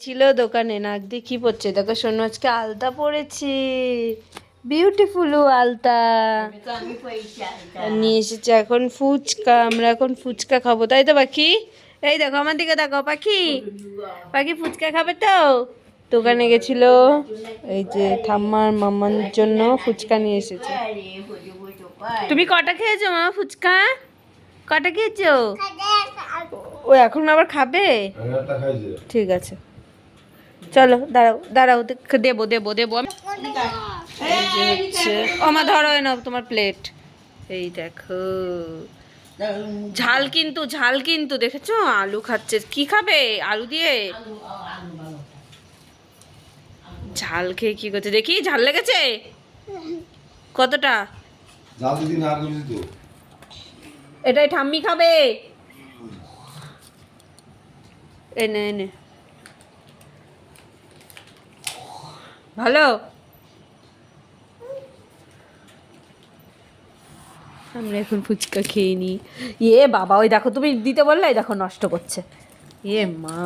ছিল দোকানে, নাক দিয়ে কি পড়ছে দেখো, শোনো আজকে আলতা পরেছি, বিউটিফুল আলতা নিয়ে এসেছে। এখন ফুচকা, আমরা এখন ফুচকা খাবো, তাই তো পাখি? এই দেখো আমার দিকে দেখো পাখি, পাখি ফুচকা খাবে তো? দোকানে গেছিল, এই যে ঠাম্মার মামার জন্য ফুচকা নিয়ে এসেছে। তুমি কটা খেয়েছো মা ফুচকা? কটা খেয়েছো? ও এখন আবার খাবে? ঠিক আছে, চলো দাঁড়াও দাঁড়াও, দেবো দেবো দেবো আমি। এই যে হচ্ছে, ও মা ধরো না তোমার প্লেট। এই দেখো ঝাল, কিন্তু ঝাল কিন্তু দেখেছো, আলু খাচ্ছে। কি খাবে আলু দিয়ে? ঝাল খেয়ে কি করছে দেখি, ঝাল লেগেছে কতটা? এটাই ঠাম্মি খাবে, এনে এনে ভালো। আমরা এখন ফুচকা খেয়ে নিই। বাবা, ওই দেখো তুমি দিতে বললে, দেখো নষ্ট করছে। মা